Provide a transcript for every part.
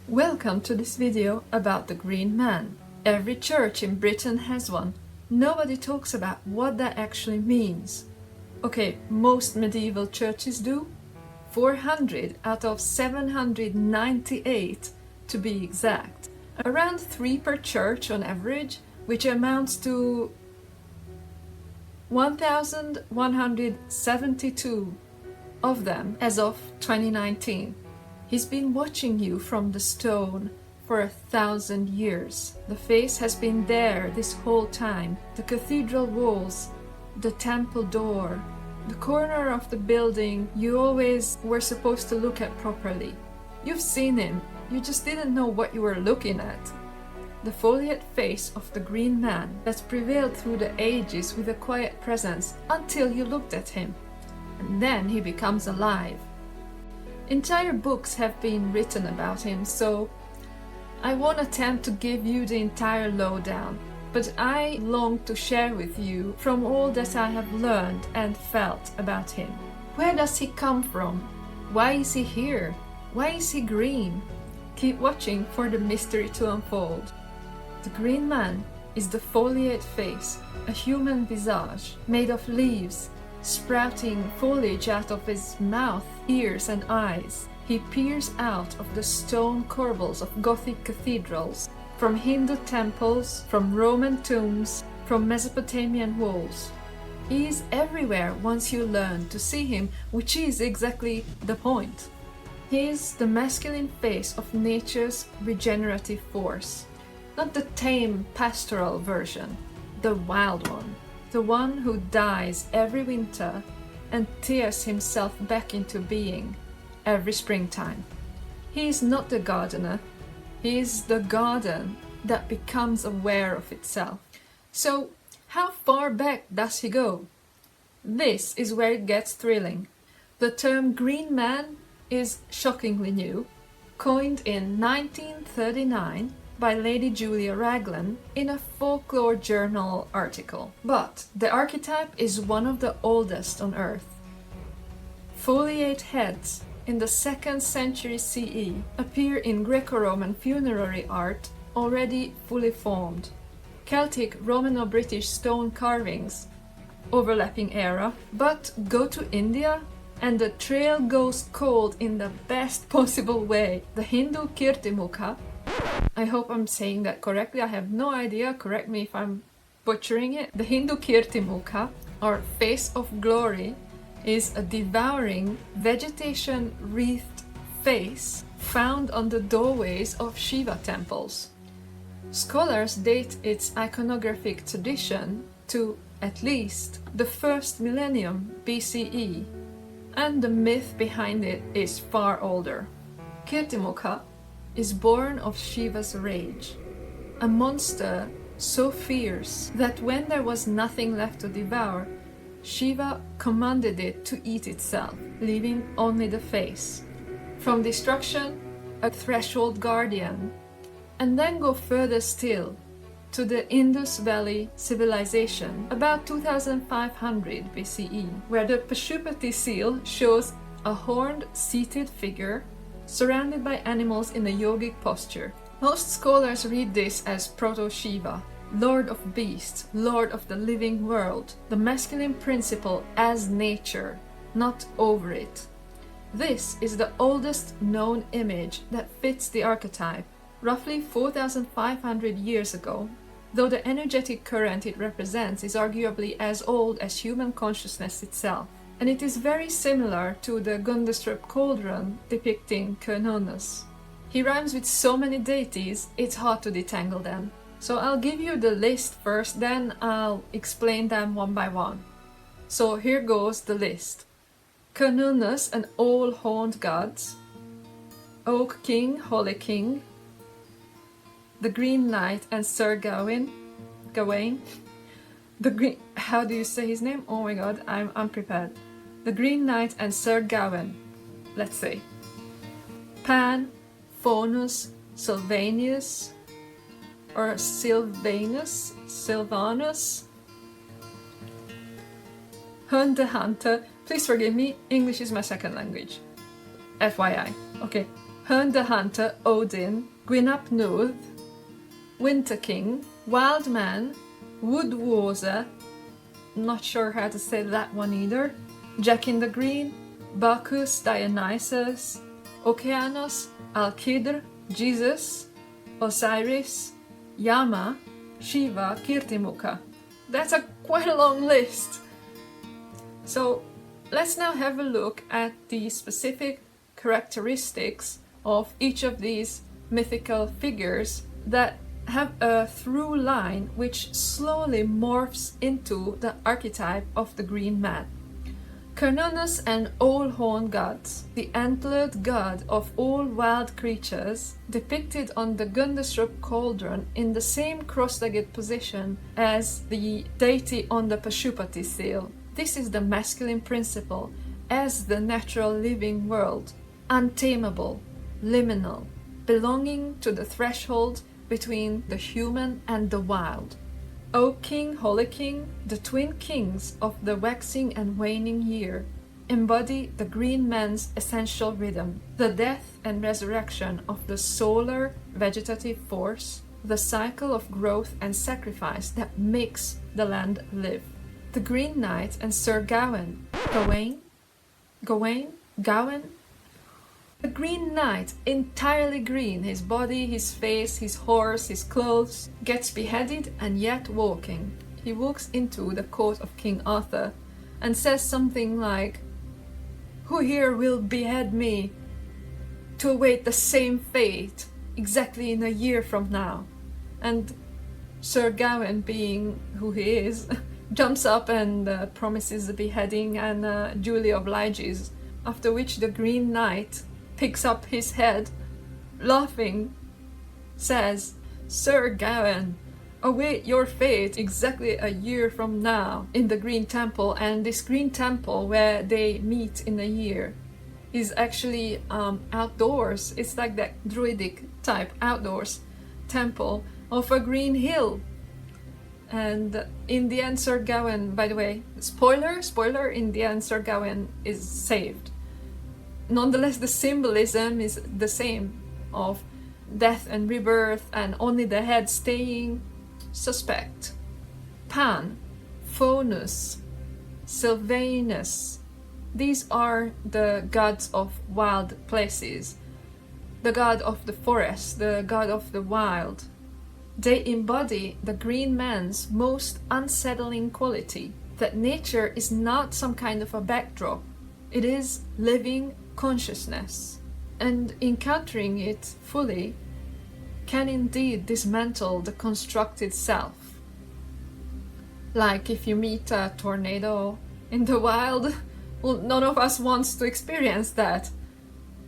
Welcome to this video about the Green Man. Every church in Britain has one. Nobody talks about what that actually means. Okay, most medieval churches do. 400 out of 798 to be exact. Around 3 per church on average, which amounts to 1,172 of them as of 2019. He's been watching you from the stone for 1,000 years. The face has been there this whole time. The cathedral walls, the temple door, the corner of the building you always were supposed to look at properly. You've seen him, you just didn't know what you were looking at. The foliate face of the Green Man that's prevailed through the ages with a quiet presence until you looked at him. And then he becomes alive. Entire books have been written about him, so I won't attempt to give you the entire lowdown, but I long to share with you from all that I have learned and felt about him. Where does he come from? Why is he here? Why is he green? Keep watching for the mystery to unfold. The Green Man is the foliate face, a human visage made of leaves, sprouting foliage out of his mouth, ears and eyes. He peers out of the stone corbels of Gothic cathedrals, from Hindu temples, from Roman tombs, from Mesopotamian walls. He is everywhere once you learn to see him, which is exactly the point. He is the masculine face of nature's regenerative force, not the tame pastoral version, the wild one. The one who dies every winter and tears himself back into being every springtime. He is not the gardener, he is the garden that becomes aware of itself. So, how far back does he go? This is where it gets thrilling. The term Green Man is shockingly new, coined in 1939 by Lady Julia Raglan in a folklore journal article. But the archetype is one of the oldest on Earth. Foliate heads in the 2nd century CE appear in Greco-Roman funerary art already fully formed. Celtic Romano-British stone carvings, overlapping era, but go to India and the trail goes cold in the best possible way. The Hindu Kirtimukha, I hope I'm saying that correctly, I have no idea, correct me if I'm butchering it. The Hindu Kirtimukha, or face of glory, is a devouring, vegetation-wreathed face found on the doorways of Shiva temples. Scholars date its iconographic tradition to at least the 1st millennium BCE, and the myth behind it is far older. Kirtimukha is born of Shiva's rage, a monster so fierce that when there was nothing left to devour, Shiva commanded it to eat itself, leaving only the face. From destruction, a threshold guardian, and then go further still to the Indus Valley civilization about 2500 BCE, where the Pashupati Seal shows a horned seated figure surrounded by animals in a yogic posture. Most scholars read this as Proto-Shiva, Lord of Beasts, Lord of the living world, the masculine principle as nature, not over it. This is the oldest known image that fits the archetype, roughly 4,500 years ago, though the energetic current it represents is arguably as old as human consciousness itself. And it is very similar to the Gundestrup cauldron depicting Cernunnos. He rhymes with so many deities, it's hard to detangle them. So I'll give you the list first, then I'll explain them one by one. So here goes the list. Cernunnos and all horned gods, Oak King, Holy King, the Green Knight and Sir Gawain, the Green, how do you say his name? Oh my god, I'm unprepared. The Green Knight and Sir Gawain, let's say. Pan, Faunus, Sylvanus, or Sylvanus, Hun the Hunter. Please forgive me, English is my second language. FYI. Okay. Herne the Hunter, Odin, Gwynapnuth, Winter King, Wild Man, Woodwose, not sure how to say that one either, Jack in the Green, Bacchus, Dionysus, Okeanos, Alkidr, Jesus, Osiris, Yama, Shiva, Kirtimukha. That's quite a long list. So let's now have a look at the specific characteristics of each of these mythical figures that have a through line which slowly morphs into the archetype of the green man. Cernunnos and all horn gods, the antlered god of all wild creatures, depicted on the Gundasrup cauldron in the same cross-legged position as the deity on the Pashupati Seal. This is the masculine principle as the natural living world, untamable, liminal, belonging to the threshold between the human and the wild. O King, Holy King, the twin kings of the waxing and waning year, embody the green man's essential rhythm, the death and resurrection of the solar vegetative force, the cycle of growth and sacrifice that makes the land live. The Green Knight and Sir Gawain, Gawain? The Green Knight, entirely green, his body, his face, his horse, his clothes, gets beheaded and yet walking. He walks into the court of King Arthur and says something like, "Who here will behead me to await the same fate exactly in a year from now?" And Sir Gawain, being who he is, jumps up and promises the beheading and duly obliges, after which the Green Knight picks up his head, laughing, says, "Sir Gawain, await your fate exactly a year from now in the Green Temple," and this Green Temple where they meet in a year is actually outdoors. It's like that druidic type outdoors temple of a green hill. And in the end, Sir Gawain, by the way, spoiler, in the end Sir Gawain is saved. Nonetheless, the symbolism is the same, of death and rebirth and only the head staying. Suspect. Pan, Faunus, Sylvanus, these are the gods of wild places, the god of the forest, the god of the wild. They embody the green man's most unsettling quality, that nature is not some kind of a backdrop, it is living consciousness, and encountering it fully can indeed dismantle the constructed self. Like if you meet a tornado in the wild, well, none of us wants to experience that.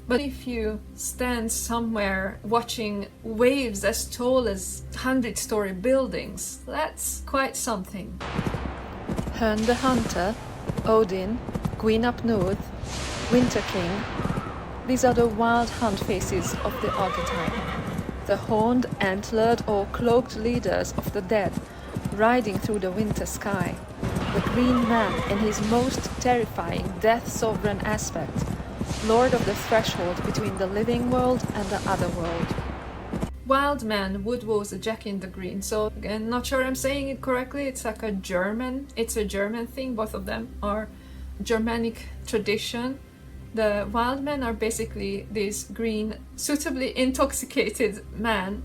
But if you stand somewhere watching waves as tall as 100-story buildings, that's quite something. Herne the Hunter, Odin, Gwynapnuth, Winter King, these are the wild hunt faces of the archetype. The horned, antlered or cloaked leaders of the dead, riding through the winter sky. The green man in his most terrifying death-sovereign aspect, lord of the threshold between the living world and the other world. Wild Man, Woodwose, Jack in the Green. So again, not sure I'm saying it correctly. It's like a German thing. Both of them are Germanic tradition. The wild men are basically these green, suitably intoxicated men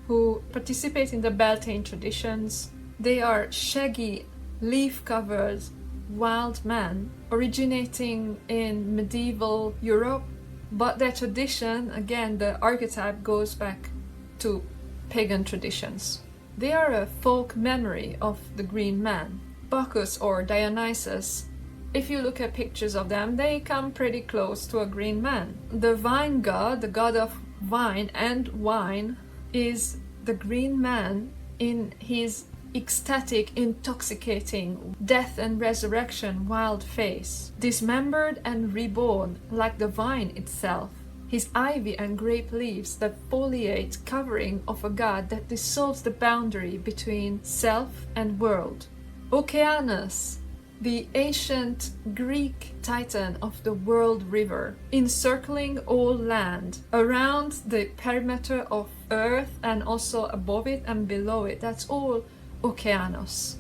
who participate in the Beltane traditions. They are shaggy, leaf-covered wild men originating in medieval Europe, but their tradition, again, the archetype goes back to pagan traditions. They are a folk memory of the green man. Bacchus or Dionysus, if you look at pictures of them, they come pretty close to a green man. The vine god, the god of vine and wine, is the green man in his ecstatic, intoxicating, death and resurrection wild face, dismembered and reborn like the vine itself. His ivy and grape leaves, the foliate covering of a god that dissolves the boundary between self and world. Okeanos, the ancient Greek titan of the world river, encircling all land, around the perimeter of earth and also above it and below it. That's all Okeanos.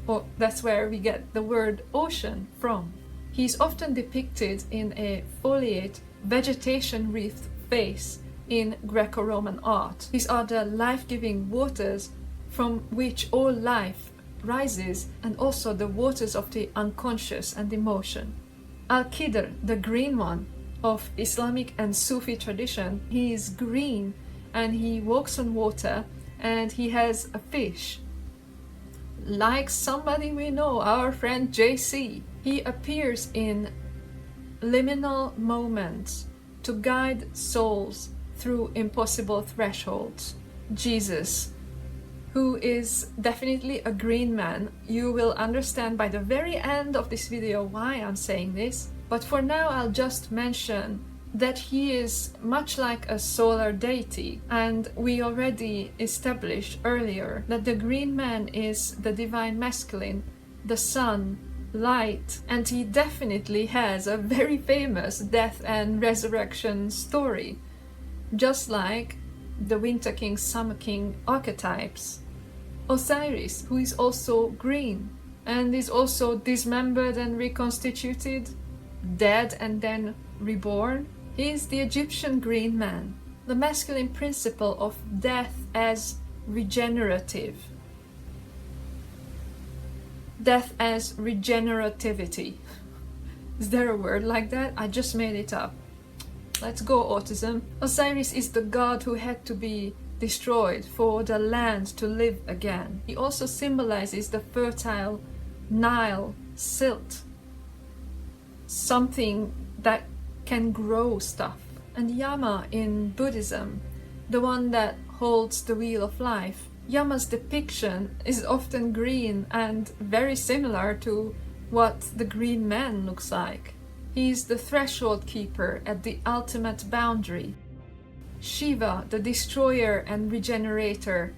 Or that's where we get the word ocean from. He's often depicted in a foliate, vegetation-wreathed face in Greco-Roman art. These are the life-giving waters from which all life rises, and also the waters of the unconscious and emotion. Al-Qidr, the green one of Islamic and Sufi tradition, he is green and he walks on water and he has a fish. Like somebody we know, our friend JC. He appears in liminal moments to guide souls through impossible thresholds. Jesus, who is definitely a green man. You will understand by the very end of this video why I'm saying this, but for now I'll just mention that he is much like a solar deity, and we already established earlier that the green man is the divine masculine, the sun, light, and he definitely has a very famous death and resurrection story, just like the Winter King, Summer King archetypes. Osiris, who is also green and is also dismembered and reconstituted, dead and then reborn. He is the Egyptian green man, the masculine principle of death as regenerative. Death as regenerativity. Is there a word like that? I just made it up. Let's go, autism. Osiris is the god who had to be destroyed for the land to live again. He also symbolizes the fertile Nile silt, something that can grow stuff. And Yama in Buddhism, the one that holds the wheel of life. Yama's depiction is often green and very similar to what the green man looks like. He is the threshold keeper at the ultimate boundary. Shiva, the destroyer and regenerator,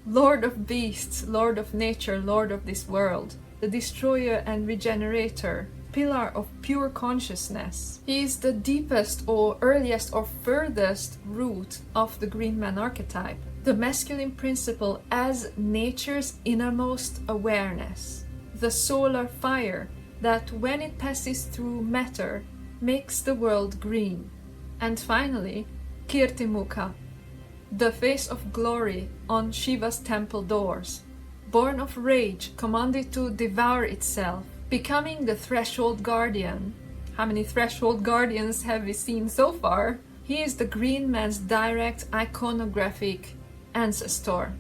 Lord of beasts, Lord of nature, Lord of this world, the destroyer and regenerator, pillar of pure consciousness. He is the deepest or earliest or furthest root of the green man archetype, the masculine principle as nature's innermost awareness, the solar fire that when it passes through matter makes the world green. And finally, Kirtimukha, the face of glory on Shiva's temple doors, born of rage, commanded to devour itself, becoming the threshold guardian. How many threshold guardians have we seen so far? He is the green man's direct iconographic ancestor.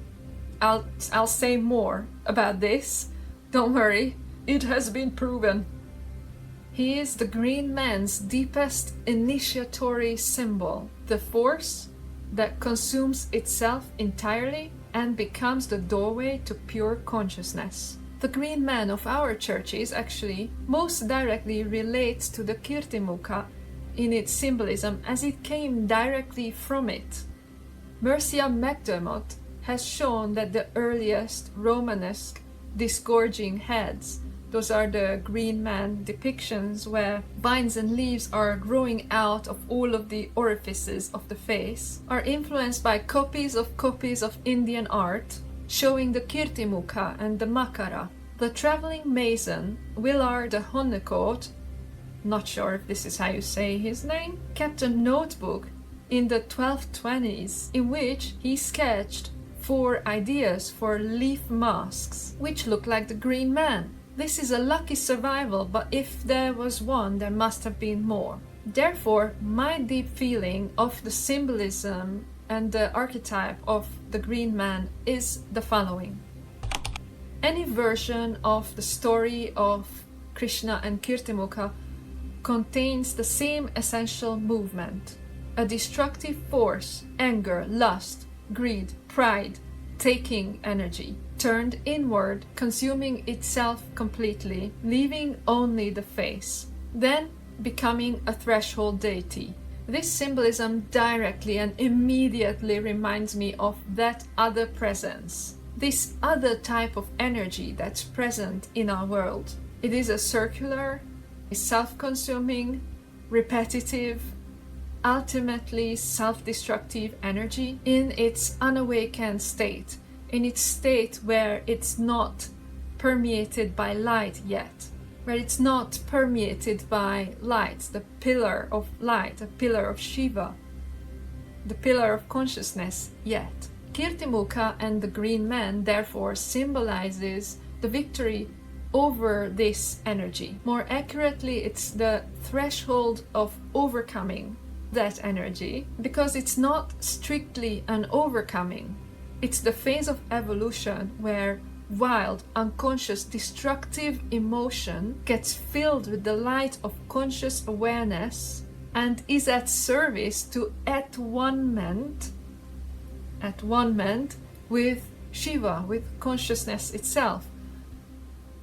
I'll say more about this. Don't worry, it has been proven. He is the green man's deepest initiatory symbol, the force that consumes itself entirely and becomes the doorway to pure consciousness. The green man of our churches actually most directly relates to the Kirtimukha in its symbolism, as it came directly from it. Mercia McDermott has shown that the earliest Romanesque disgorging heads, those are the green man depictions where vines and leaves are growing out of all of the orifices of the face, are influenced by copies of Indian art showing the Kirtimukha and the Makara. The traveling mason, Willard De Honnecourt, not sure if this is how you say his name, kept a notebook in the 1220s in which he sketched 4 ideas for leaf masks, which look like the green man. This is a lucky survival, but if there was one, there must have been more. Therefore, my deep feeling of the symbolism and the archetype of the green man is the following. Any version of the story of Krishna and Kirtimukha contains the same essential movement: a destructive force, anger, lust, greed, pride, taking energy, turned inward, consuming itself completely, leaving only the face, then becoming a threshold deity. This symbolism directly and immediately reminds me of that other presence, this other type of energy that's present in our world. It is a circular, self-consuming, repetitive, ultimately self-destructive energy in its unawakened state, in its state where it's not permeated by light yet, where it's not permeated by light, the pillar of light, the pillar of Shiva, the pillar of consciousness yet. Kirtimukha and the green man therefore symbolizes the victory over this energy. More accurately, it's the threshold of overcoming that energy, because it's not strictly an overcoming. It's the phase of evolution where wild, unconscious, destructive emotion gets filled with the light of conscious awareness and is at service to at one ment with Shiva, with consciousness itself.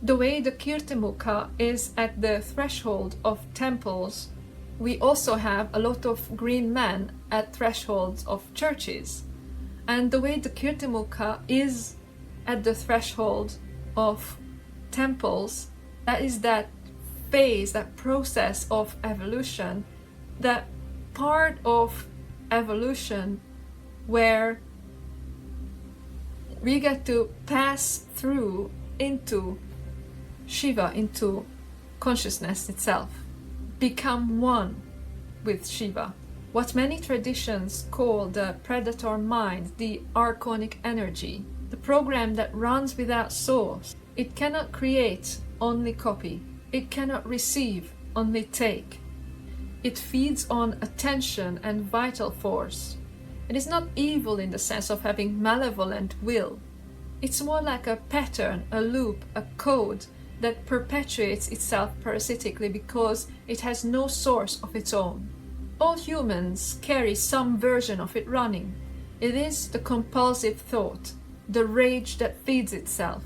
The way the Kirtimukha is at the threshold of temples, we also have a lot of green men at thresholds of churches. And the way the Kirtimukha is at the threshold of temples, that is that phase, that process of evolution, that part of evolution where we get to pass through into Shiva, into consciousness itself, become one with Shiva. What many traditions call the predator mind, the archonic energy, the program that runs without source. It cannot create, only copy. It cannot receive, only take. It feeds on attention and vital force. It is not evil in the sense of having malevolent will. It's more like a pattern, a loop, a code that perpetuates itself parasitically because it has no source of its own. All humans carry some version of it running. It is the compulsive thought, the rage that feeds itself,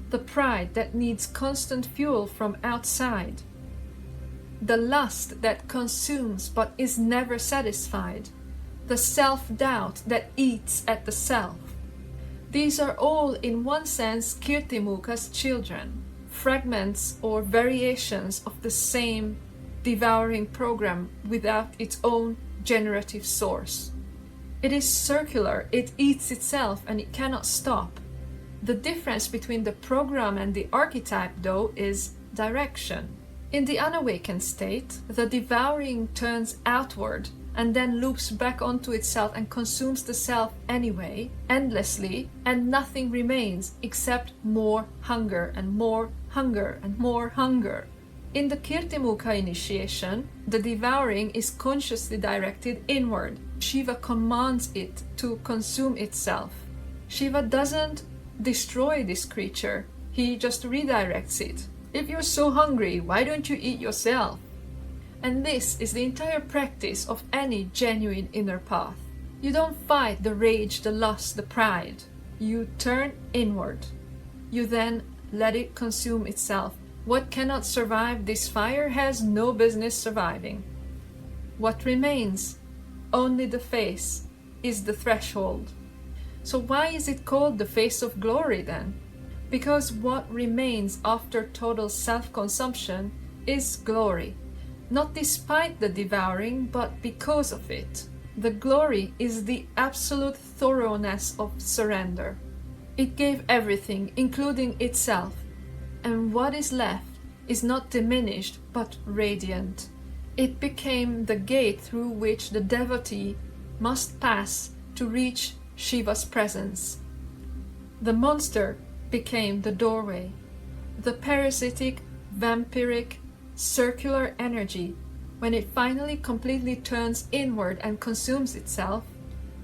the pride that needs constant fuel from outside, the lust that consumes but is never satisfied, the self-doubt that eats at the self. These are all, in one sense, Kirtimukha's children, fragments or variations of the same devouring program without its own generative source. It is circular, it eats itself and it cannot stop. The difference between the program and the archetype, though, is direction. In the unawakened state, the devouring turns outward and then loops back onto itself and consumes the self anyway, endlessly, and nothing remains except more hunger and more hunger and more hunger. In the Kirtimukha initiation, the devouring is consciously directed inward. Shiva commands it to consume itself. Shiva doesn't destroy this creature, he just redirects it. If you're so hungry, why don't you eat yourself? And this is the entire practice of any genuine inner path. You don't fight the rage, the lust, the pride. You turn inward. You then let it consume itself. What cannot survive this fire has no business surviving. What remains? Only the face is the threshold. So why is it called the face of glory then? Because what remains after total self-consumption is glory. Not despite the devouring, but because of it. The glory is the absolute thoroughness of surrender. It gave everything, including itself, and what is left is not diminished, but radiant. It became the gate through which the devotee must pass to reach Shiva's presence. The monster became the doorway. The parasitic, vampiric, circular energy, when it finally completely turns inward and consumes itself,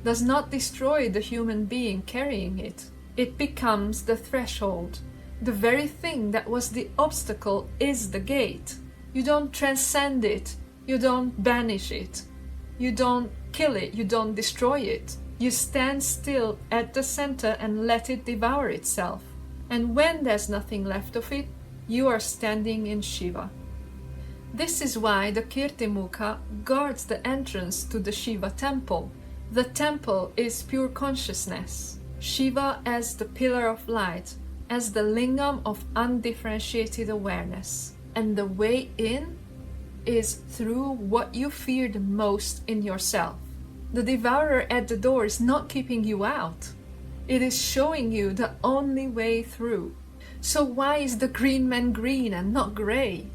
does not destroy the human being carrying it. It becomes the threshold. The very thing that was the obstacle is the gate. You don't transcend it, you don't banish it, you don't kill it, you don't destroy it. You stand still at the center and let it devour itself. And when there's nothing left of it, you are standing in Shiva. This is why the Kirtimukha guards the entrance to the Shiva temple. The temple is pure consciousness. Shiva as the pillar of light, as the lingam of undifferentiated awareness. And the way in is through what you fear the most in yourself. The devourer at the door is not keeping you out. It is showing you the only way through. So why is the green man green and not grey?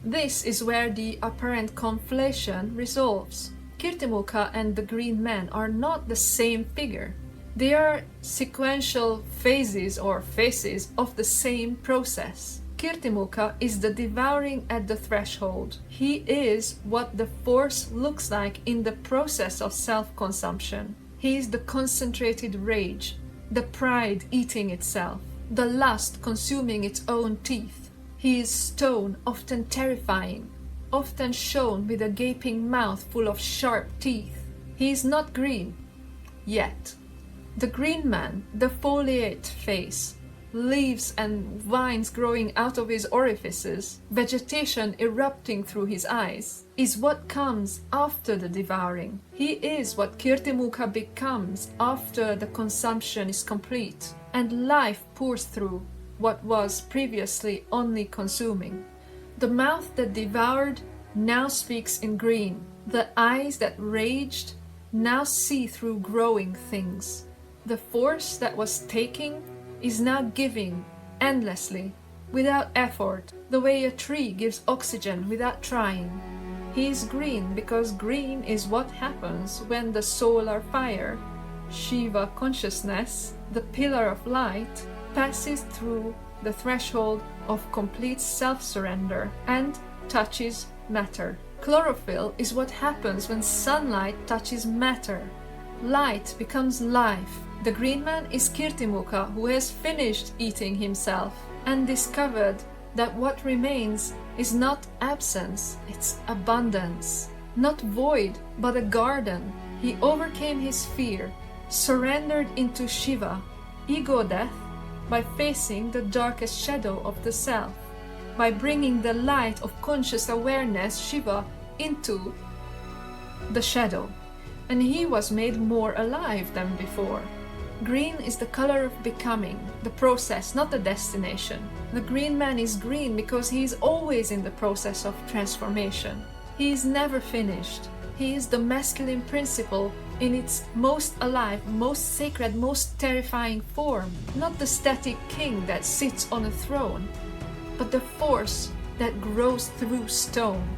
This is where the apparent conflation resolves. Kirtimukha and the green man are not the same figure. They are sequential phases or faces of the same process. Kirtimukha is the devouring at the threshold. He is what the force looks like in the process of self-consumption. He is the concentrated rage, the pride eating itself, the lust consuming its own teeth. He is stone, often terrifying, often shown with a gaping mouth full of sharp teeth. He is not green, yet. The green man, the foliate face, leaves and vines growing out of his orifices, vegetation erupting through his eyes, is what comes after the devouring. He is what Kirtimukha becomes after the consumption is complete, and life pours through what was previously only consuming. The mouth that devoured now speaks in green. The eyes that raged now see through growing things. The force that was taking is now giving endlessly, without effort, the way a tree gives oxygen without trying. He is green because green is what happens when the solar fire, Shiva consciousness, the pillar of light, passes through the threshold of complete self-surrender and touches matter. Chlorophyll is what happens when sunlight touches matter. Light becomes life. The green man is Kirtimukha, who has finished eating himself and discovered that what remains is not absence, it's abundance. Not void, but a garden. He overcame his fear, surrendered into Shiva, ego death, by facing the darkest shadow of the self, by bringing the light of conscious awareness, Shiva, into the shadow. And he was made more alive than before. Green is the color of becoming, the process, not the destination. The green man is green because he is always in the process of transformation. He is never finished. He is the masculine principle in its most alive, most sacred, most terrifying form. Not the static king that sits on a throne, but the force that grows through stone.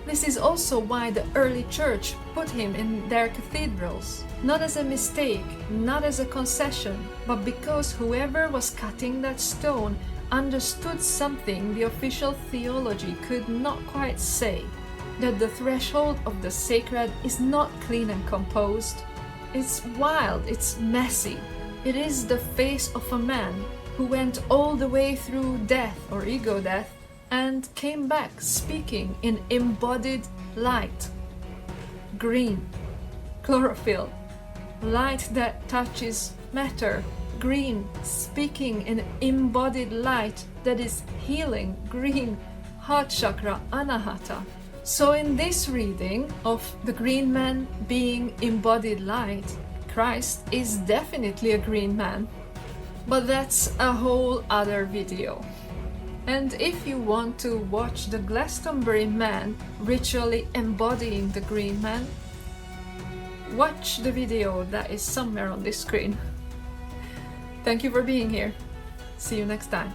This is also why the early church put him in their cathedrals. Not as a mistake, not as a concession, but because whoever was cutting that stone understood something the official theology could not quite say. That the threshold of the sacred is not clean and composed. It's wild, it's messy. It is the face of a man who went all the way through death or ego death and came back speaking in embodied light. Green, chlorophyll, light that touches matter. Green, speaking in embodied light that is healing. Green, heart chakra, anahata. So in this reading of the green man being embodied light, Christ is definitely a green man. But that's a whole other video. And if you want to watch the Glastonbury man ritually embodying the green man, watch the video that is somewhere on this screen. Thank you for being here. See you next time.